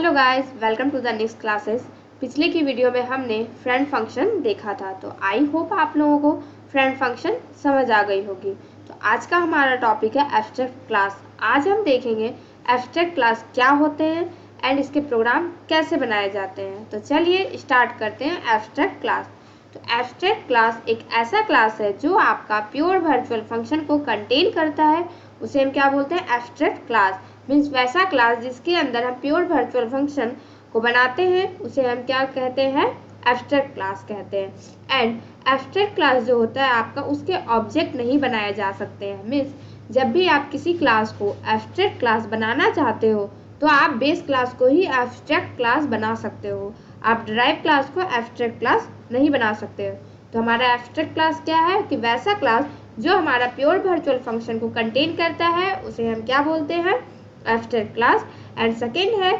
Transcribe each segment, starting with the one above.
Hello guys, welcome to the next classes. पिछले की video में हमने फ्रेंड फंक्शन देखा था, तो आई होप आप लोगों को फ्रेंड फंक्शन समझ आ गई होगी। तो आज का हमारा टॉपिक है एब्स्ट्रैक्ट क्लास। आज हम देखेंगे एब्स्ट्रैक्ट क्लास क्या होते हैं एंड इसके प्रोग्राम कैसे बनाए जाते हैं। तो चलिए स्टार्ट करते हैं एब्स्ट्रैक्ट क्लास। तो एब्स्ट्रैक्ट क्लास एक ऐसा क्लास है जो आपका प्योर वर्चुअल फंक्शन को कंटेन करता है। उसे हम क्या बोलते हैं? Abstract class. मीन्स वैसा क्लास जिसके अंदर हम प्योर वर्चुअल फंक्शन को बनाते हैं उसे हम क्या कहते हैं? एब्स्ट्रैक्ट क्लास कहते हैं। एंड एब्स्ट्रैक्ट क्लास जो होता है आपका, उसके ऑब्जेक्ट नहीं बनाए जा सकते हैं। मीन्स जब भी आप किसी क्लास को एब्स्ट्रैक्ट क्लास बनाना चाहते हो तो आप बेस क्लास को ही एब्स्ट्रैक्ट क्लास बना सकते हो। आप डिराइव क्लास को एब्स्ट्रैक्ट क्लास नहीं बना सकते हो। तो हमारा एब्स्ट्रैक्ट क्लास क्या है कि वैसा क्लास जो हमारा प्योर वर्चुअल फंक्शन को कंटेन करता है उसे हम क्या बोलते हैं? Abstract class. एंड सेकेंड है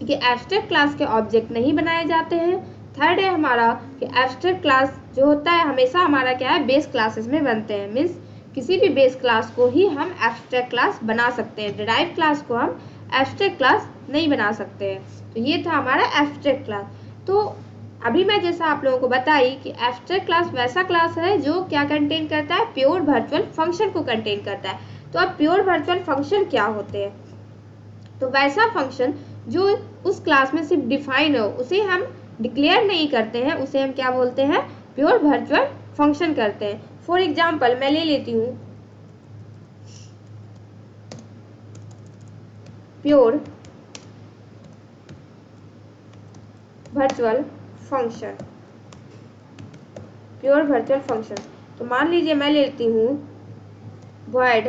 कि एब्स्ट्रैक्ट क्लास के ऑब्जेक्ट नहीं बनाए जाते हैं। थर्ड है हमारा कि एब्स्ट्रैक्ट क्लास जो होता है हमेशा हमारा क्या है? बेस क्लासेस में बनते हैं। मीन्स किसी भी बेस क्लास को ही हम एब्स्ट्रैक्ट क्लास बना सकते हैं। डिराइव क्लास को हम एब्स्ट्रैक्ट क्लास नहीं बना सकते हैं। तो ये था हमारा एब्स्ट्रैक्ट क्लास। तो अभी मैं जैसा आप लोगों को बताई कि एब्स्ट्रैक्ट क्लास वैसा क्लास है जो क्या कंटेन करता है? प्योर वर्चुअल फंक्शन को कंटेन करता है। तो अब प्योर वर्चुअल फंक्शन क्या होते हैं? तो वैसा फंक्शन जो उस क्लास में सिर्फ डिफाइन हो, उसे हम डिक्लेयर नहीं करते हैं, उसे हम क्या बोलते हैं? प्योर वर्चुअल फंक्शन करते हैं। फॉर एग्जाम्पल मैं ले लेती हूँ pure virtual function. Pure virtual function, तो मान लीजिए मैं लेती हूँ void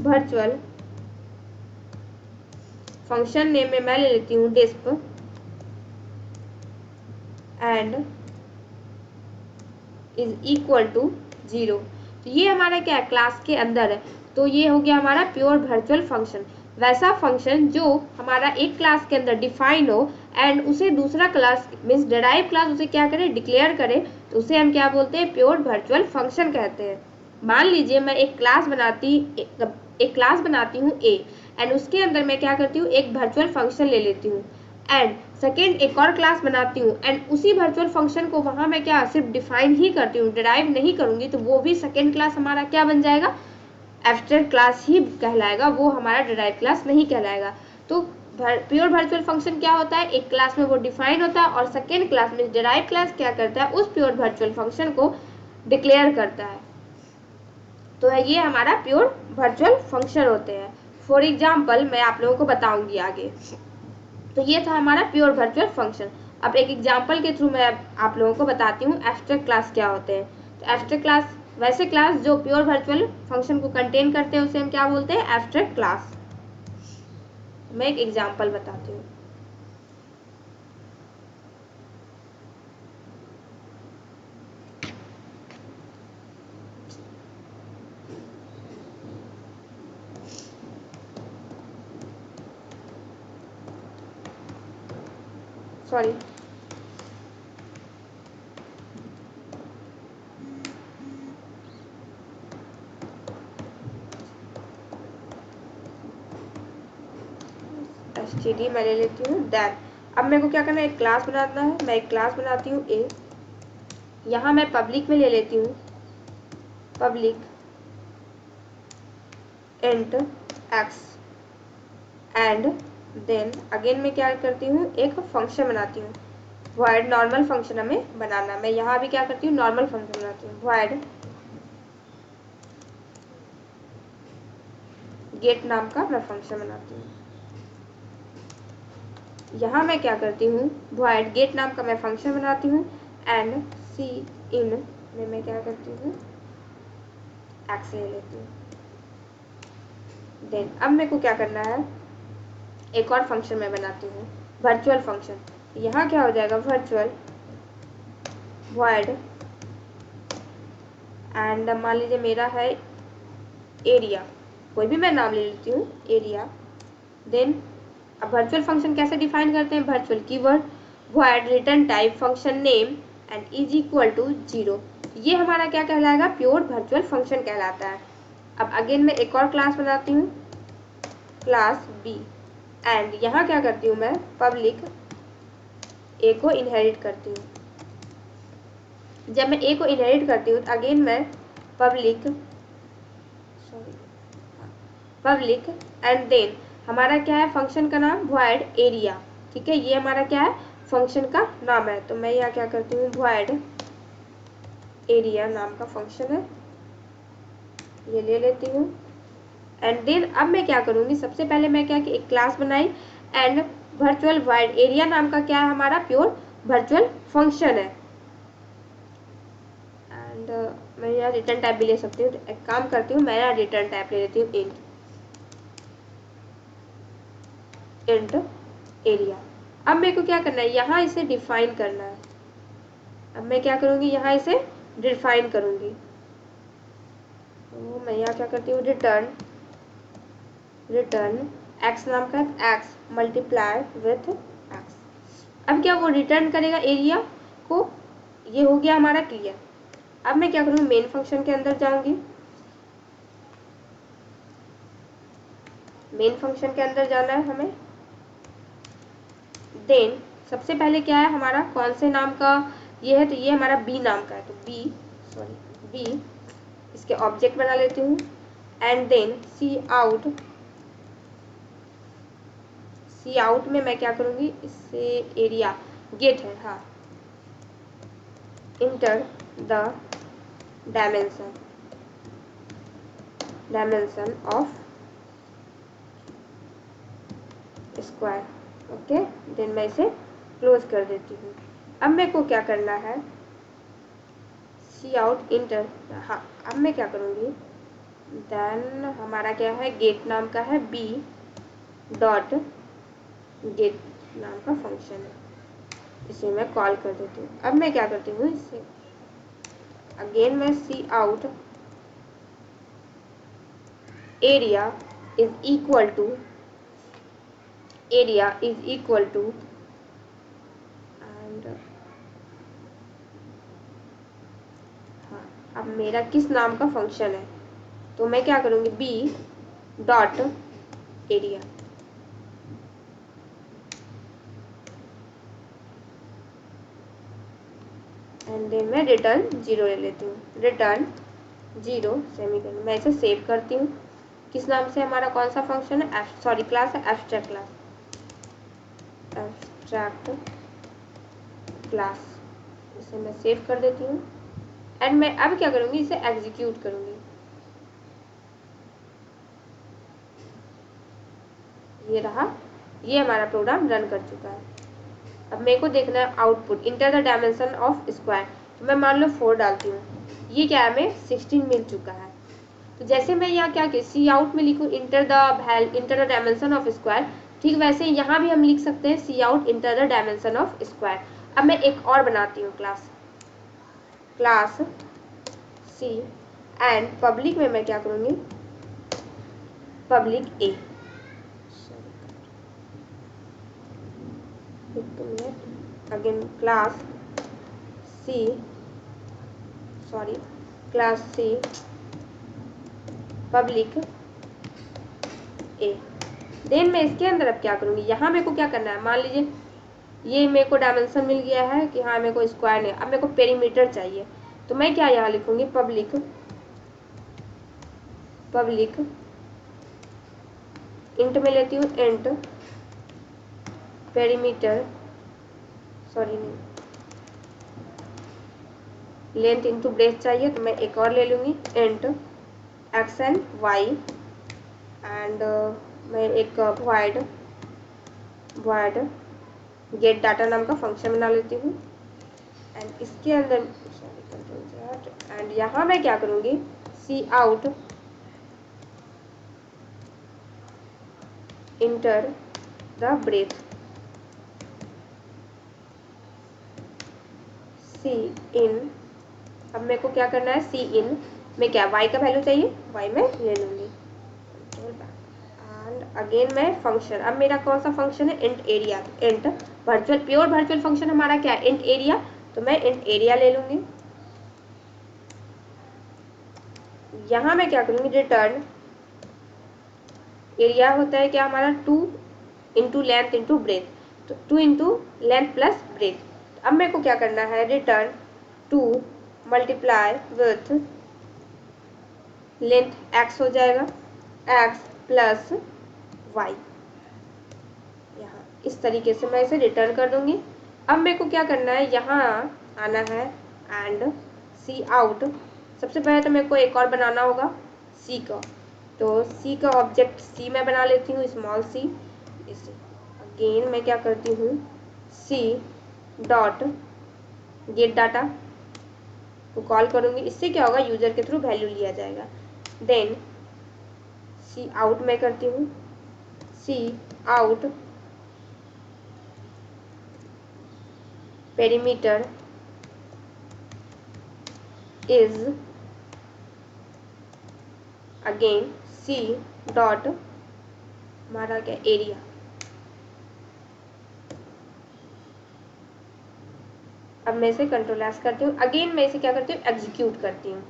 वर्चुअल फंक्शन नेम में मैं ले लेती हूँ डिस्प एंड इज इक्वल टू 0। तो ये हमारा क्या है? क्लास के अंदर है। तो ये हो गया हमारा प्योर वर्चुअल फंक्शन। वैसा फंक्शन जो हमारा एक क्लास के अंदर डिफाइन हो एंड उसे दूसरा क्लास मीन्स डिराइव क्लास उसे क्या करे? डिक्लेयर करे, तो उसे हम क्या बोलते हैं? प्योर वर्चुअल फंक्शन कहते हैं। मान लीजिए मैं एक क्लास बनाती हूँ ए एंड उसके अंदर मैं क्या करती हूँ? एक वर्चुअल फंक्शन ले लेती हूँ एंड सेकेंड एक और क्लास बनाती हूँ एंड उसी वर्चुअल फंक्शन को वहां मैं क्या सिर्फ डिफाइन ही करती हूँ, डिराइव नहीं करूंगी, तो वो भी सेकेंड क्लास हमारा क्या बन जाएगा? एब्स्ट्रैक्ट क्लास ही कहलाएगा, वो हमारा डिराइव क्लास नहीं कहलाएगा। तो प्योर वर्चुअल फंक्शन क्या होता है? एक क्लास में वो डिफाइन होता है और सेकेंड क्लास में डिराइव क्लास क्या करता है? उस प्योर वर्चुअल फंक्शन को डिक्लेयर करता है। तो ये हमारा प्योर वर्चुअल फंक्शन होते हैं। फॉर एग्जाम्पल मैं आप लोगों को बताऊंगी आगे। तो ये था हमारा प्योर वर्चुअल फंक्शन। अब एक एग्जांपल के थ्रू मैं आप लोगों को बताती हूँ एब्स्ट्रैक्ट क्लास क्या होते हैं। तो एब्स्ट्रैक्ट क्लास वैसे क्लास जो प्योर वर्चुअल फंक्शन को कंटेन करते हैं उसे हम क्या बोलते हैं? Abstract class. मैं एक एग्जांपल बताती हूँ। सॉरी, एसटीडी मैं ले लेती हूँ दैट। अब मेरे को क्या करना है? एक क्लास बनाना है। मैं एक क्लास बनाती हूँ ए, यहाँ मैं पब्लिक में ले लेती हूँ public int x and then again मैं क्या करती हूँ? एक फंक्शन बनाती हूँ void नॉर्मल फंक्शन हमें बनाना। मैं यहाँ भी क्या करती हूँ? नॉर्मल फंक्शन बनाती हूँ void गेट नाम का मैं फंक्शन बनाती हूँ। यहाँ मैं क्या करती हूँ? void गेट नाम का मैं फंक्शन बनाती हूँ एंड सी इन में मैं क्या करती हूँ? एक्स ले लेती हूँ। देन अब मेरे को क्या करना है? एक और फंक्शन मैं बनाती हूँ वर्चुअल फंक्शन। यहाँ क्या हो जाएगा? वर्चुअल void एंड मान लीजिए मेरा है एरिया, कोई भी मैं नाम ले लेती हूँ एरिया। देन अब वर्चुअल फंक्शन कैसे डिफाइन करते हैं? Virtual keyword void return type function name and is equal to 0। ये हमारा क्या कहलाएगा? प्योर वर्चुअल फंक्शन कहलाता है। अब अगेन मैं एक और क्लास बनाती हूँ क्लास बी एंड यहाँ क्या करती हूँ मैं, पब्लिक ए को इनहेरिट करती हूँ। जब मैं ए को इनहेरिट करती हूँ तो अगेन मैं पब्लिक एंड देन हमारा क्या है फंक्शन का नाम, वॉइड एरिया। ठीक है, ये हमारा क्या है फंक्शन का नाम है। तो मैं यहाँ क्या करती हूँ, वॉइड एरिया नाम का फंक्शन है, ये ले लेती हूँ। एंड देन अब मैं क्या करूँगी, सबसे पहले मैं क्या कि एक क्लास बनाई एंड वर्चुअल वॉइड एरिया नाम का क्या है हमारा प्योर वर्चुअल फंक्शन है। एंड मैं यहाँ रिटर्न टाइप भी ले सकती हूँ। तो एक काम करती हूँ, मैं यहाँ रिटर्न टाइप ले लेती हूँ इंट एरिया। अब मेरे को क्या करना है, यहाँ इसे डिफाइन करना है। अब मैं क्या करूँगी, यहाँ इसे डिफाइन करूँगी। तो मैं यहाँ क्या करती हूँ, रिटर्न एक्स नाम का एक्स मल्टीप्लाई विथ एक्स। अब क्या वो रिटर्न करेगा एरिया को, ये हो गया हमारा क्लियर। अब मैं क्या करूँगी, मेन फंक्शन के अंदर जाऊँगी। मेन फंक्शन के अंदर जाना है हमें। देन सबसे पहले क्या है हमारा, कौन से नाम का ये है, तो ये हमारा बी नाम का है। तो बी इसके ऑब्जेक्ट बना लेती हूँ। एंड देन सी आउट में मैं क्या करूँगी, इससे एरिया गेट है, हाँ, enter the dimension of square. Okay, then मैं इसे क्लोज कर देती हूँ। अब मेरे को क्या करना है, सी आउट इंटर, हाँ, अब मैं क्या करूँगी, देन हमारा क्या है गेट नाम का है बी डॉट गेट नाम का फंक्शन है, इसे मैं कॉल कर देती हूँ। अब मैं क्या करती हूँ, इसे अगेन मैं C out area is equal to and हाँ, अब मेरा किस नाम का फंक्शन है, तो मैं क्या करूँगी, B dot area. And then मैं रिटर्न 0 ले लेती हूँ, रिटर्न 0 सेमीकोलन। मैं इसे सेव करती हूँ। किस नाम से हमारा कौन सा फंक्शन है, क्लास है एब्स्ट्रैक्ट क्लास। इसे मैं सेव कर देती हूँ। एंड मैं अब क्या करूँगी, इसे एग्जीक्यूट करूँगी। ये रहा, ये हमारा प्रोग्राम रन कर चुका है। अब मेरे को देखना है output, inter the dimension of square. तो मैं मान लो 4 डालती हूँ, ये क्या है हमें 16 मिल चुका है। तो जैसे मैं यहाँ क्या कि सी आउट में लिखूँ enter the dimension of square, ठीक वैसे यहाँ भी हम लिख सकते हैं C out enter the dimension of square. अब मैं एक और बनाती हूँ क्लास सी एंड पब्लिक में मैं क्या करूँगी, पब्लिक ए, अगेन क्लास सी पब्लिक ए। देन मैं इसके अंदर अब क्या करूँगी, यहाँ मेरे को क्या करना है, मान लीजिए ये मेरे को डायमेंशन मिल गया है कि हाँ मेरे को स्क्वायर नहीं, अब मेरे को पेरीमीटर चाहिए। तो मैं क्या यहाँ लिखूँगी, पब्लिक इंट में लेती हूँ, int perimeter, length into breadth चाहिए, तो मैं एक और ले लूँगी, int x and y. And मैं एक वॉइड गेट डाटा नाम का फंक्शन बना लेती हूँ। एंड इसके अंदर एंड यहाँ मैं क्या करूँगी, सी आउट इंटर द ब्रेथ, सी इन। अब मेरे को क्या करना है, सी इन में क्या y का वैल्यू चाहिए, y में ले लूँगी। एंड अगेन मैं फंक्शन, अब मेरा कौन सा फंक्शन है, int area, int pure virtual function हमारा क्या है, इंट एरिया। तो मैं इंट एरिया ले लूँगी। यहाँ मैं क्या करूँगी, रिटर्न एरिया होता है क्या हमारा 2 इंटू लेंथ इंटू ब्रेथ, तो 2 इंटू लेंथ प्लस ब्रेथ। अब मेरे को क्या करना है, return 2 multiply with length x हो जाएगा, x प्लस वाई। यहाँ इस तरीके से मैं इसे रिटर्न कर दूंगी। अब मेरे को क्या करना है, यहाँ आना है एंड सी आउट। सबसे पहले तो मेरे को एक और बनाना होगा सी का, तो सी का ऑब्जेक्ट सी मैं बना लेती हूँ, स्मॉल सी। इसे अगेन मैं क्या करती हूँ, सी डॉट गेट डाटा को कॉल करूँगी। इससे क्या होगा, यूजर के थ्रू वैल्यू लिया जाएगा। देन सी आउट मैं करती हूँ, cout perimeter is again c dot हमारा क्या एरिया। अब मैं इसे कंट्रोल एस करती हूँ। अगेन मैं इसे क्या करती हूँ, एग्जीक्यूट करती हूँ।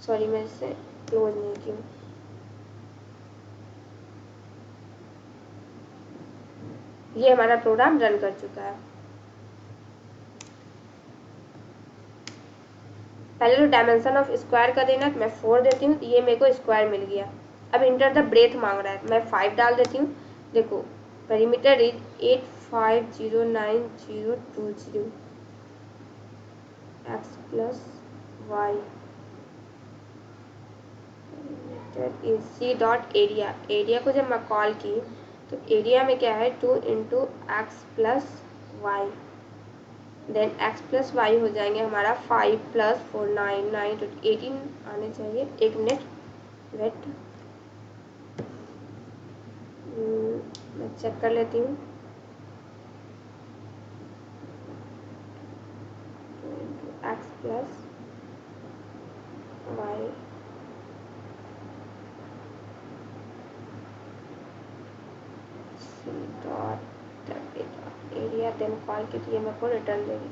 सॉरी मैं इसे क्लोज नहीं की हूँ। ये हमारा प्रोग्राम रन कर चुका है। पहले तो डायमेंशन ऑफ स्क्वायर का देना, मैं 4 देती हूँ, ये मेरे को स्क्वायर मिल गया। अब इंटर द ब्रेथ मांग रहा है, मैं 5 डाल देती हूँ। देखो perimeter is 850920 x plus y is C dot area. Area को जब मैं कॉल की तो एरिया में क्या है, 2 into x plus y. Then x plus y हो जाएंगे हमारा 5 प्लस 4 9 9 तो 18 आने चाहिए। एक मिनट वेट, मैं चेक कर लेती हूँ। X plus y C dot area then call के लिए मेरे को रिटर्न देगी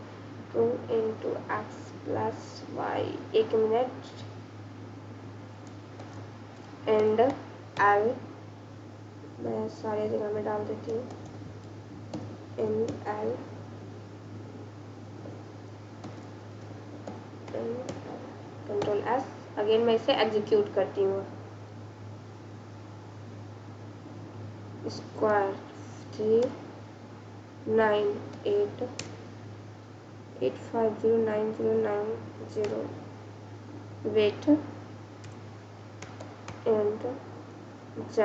2 इंटू एक्स प्लस वाई। एक मिनट एंड एल मैं सारी जगह में डाल देती हूँ, N L control S. Again मैं इसे एग्जीक्यूट करती हूँ। Square 398850990 wait and z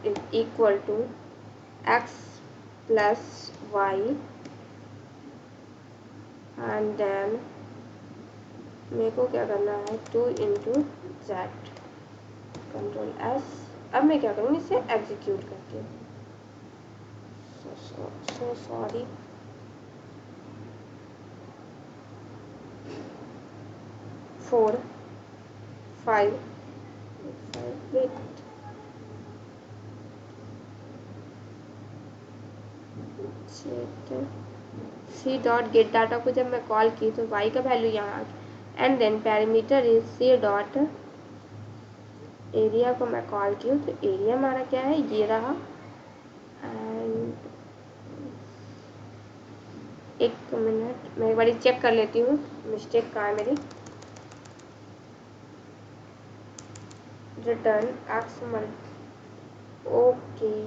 is equal to x plus y and then मेरे को क्या करना है, 2 इंटू जेड कंट्रोल एस। अब मैं क्या करूँगी, इसे एग्जीक्यूट करती हूँ। So sorry, four five wait C dot get data को जब मैं कॉल की तो y का वैल्यू यहाँ आ गया and then parameter is C dot area को मैं कॉल की हूँ तो एरिया हमारा क्या है, ये रहा। एंड एक मिनट मैं एक बार चेक कर लेती हूँ मिस्टेक कहाँ है मेरी। Return x okay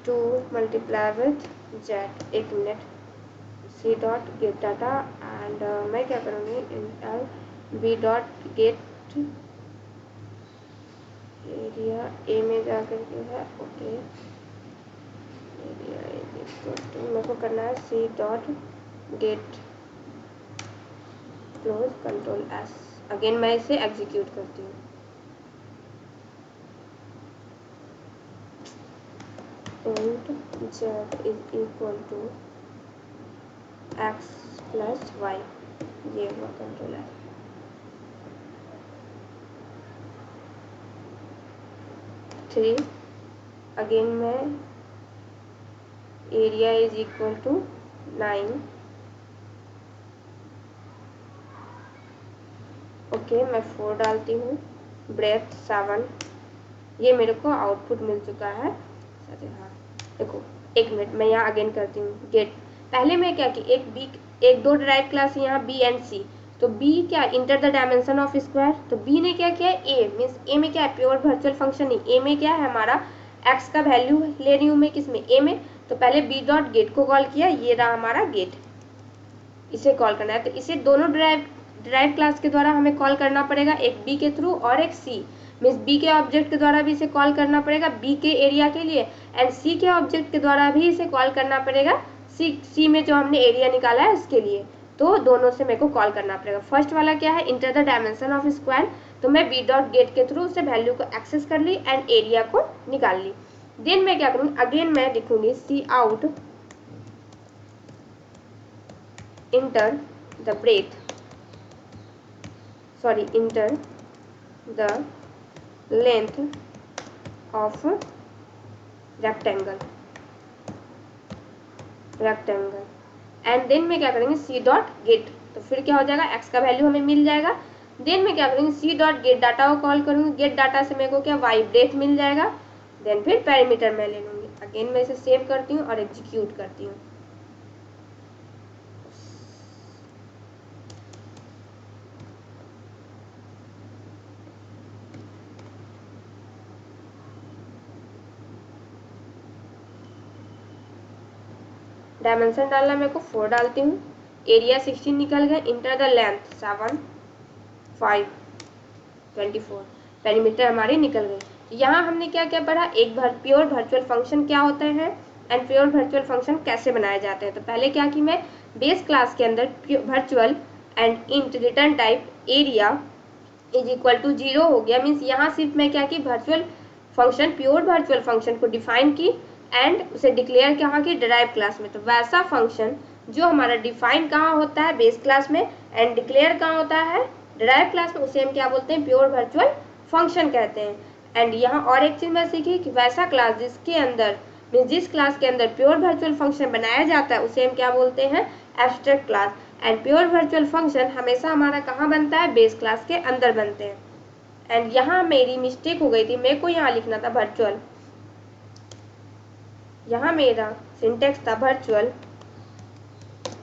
2 multiply with z. एक minute c dot get data and मैं क्या करूँगी, l b dot get area a में जा करके है। ओके एरिया मेरे को करना है C dot get close control S. Again मैं इसे एग्जीक्यूट करती हूँ। And Z is equal to X plus Y, ये हुआ कंट्रोल एस। थ्री अगेन मैं area is equal to 9। Okay मैं 4 डालती हूँ ब्रेथ 7, ये मेरे को आउटपुट मिल चुका है। हाँ देखो, एक मिनट मैं यहाँ अगेन करती हूँ। गेट, पहले मैं क्या की एक दो ड्राइव क्लास यहाँ बी एंड सी, तो बी क्या, inter the dimension of square, तो बी ने क्या किया, ए मीन्स ए में क्या है, प्योर वर्चुअल फंक्शन नहीं, ए में क्या है हमारा एक्स का वैल्यू ले रही हूँ मैं, किसमें, ए में, तो पहले बी डॉट गेट को कॉल किया, ये रहा हमारा गेट, इसे कॉल करना है। तो इसे दोनों ड्राइव क्लास के द्वारा हमें कॉल करना पड़ेगा, एक बी के थ्रू और एक सी, मीन्स बी के ऑब्जेक्ट के द्वारा भी इसे कॉल करना पड़ेगा बी के एरिया के लिए, एंड सी के ऑब्जेक्ट के द्वारा भी इसे कॉल करना पड़ेगा सी में जो हमने एरिया निकाला है उसके लिए। तो दोनों से मेरे को कॉल करना पड़ेगा। फर्स्ट वाला क्या है, inter the dimension of square, तो मैं बी डॉट गेट के थ्रू उसे वैल्यू को एक्सेस कर ली एंड एरिया को निकाल ली। देन मैं क्या करूँगी, अगेन मैं लिखूंगी सी out enter the breadth, sorry, enter the length of rectangle and then मैं क्या करेंगे सी डॉट गेट, तो फिर क्या हो जाएगा, एक्स का वैल्यू हमें मिल जाएगा। देन मैं क्या करूँगी, सी डॉट गेट डाटा को कॉल करूँगी, गेट डाटा से मेरे को क्या वाई ब्रेथ मिल जाएगा। देन फिर पैरामीटर मैं ले लूँगी, अगेन मैं इसे सेव करती हूँ और एग्जीक्यूट करती हूँ। डायमेंशन डालना मेरे को 4 डालती हूँ, एरिया 16 निकल गया, इंटर द लेंथ 7 5 24, पेरीमीटर हमारी निकल गई। यहाँ हमने क्या क्या पढ़ा, एक प्योर वर्चुअल फंक्शन क्या होते हैं एंड प्योर वर्चुअल फंक्शन कैसे बनाए जाते हैं। तो पहले क्या कि मैं बेस क्लास के अंदर virtual and int return type area is equal to 0 हो गया, मीन्स यहाँ सिर्फ मैं क्या कि virtual function, pure virtual function को डिफाइन की एंड उसे डिक्लेयर कहाँ की, डिराइव क्लास में। तो वैसा फंक्शन जो हमारा डिफाइन कहाँ होता है, बेस क्लास में, एंड डिक्लेयर कहाँ होता है, डिराइव क्लास में, उसे हम क्या बोलते हैं, प्योर वर्चुअल फंक्शन कहते हैं। एंड यहाँ और एक चीज मैं सीखी कि वैसा क्लास जिसके अंदर, जिस क्लास के अंदर प्योर वर्चुअल फंक्शन बनाया जाता है उसे हम क्या बोलते हैं, abstract class. And pure virtual function हमेशा हमारा कहाँ बनता है, बेस क्लास के अंदर बनते हैं। एंड यहाँ मेरी मिस्टेक हो गई थी, मेरे को यहाँ लिखना था वर्चुअल, यहाँ मेरा सिंटेक्स था virtual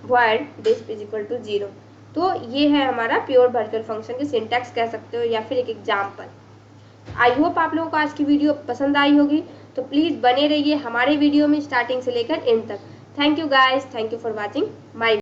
void disk is equal to 0। तो ये है हमारा प्योर वर्चुअल फंक्शन की सिंटेक्स कह सकते हो, या फिर एक एग्जाम्पल। आई होप आप लोगों को आज की वीडियो पसंद आई होगी, तो प्लीज़ बने रहिए हमारे वीडियो में स्टार्टिंग से लेकर एंड तक। Thank you guys, thank you for watching my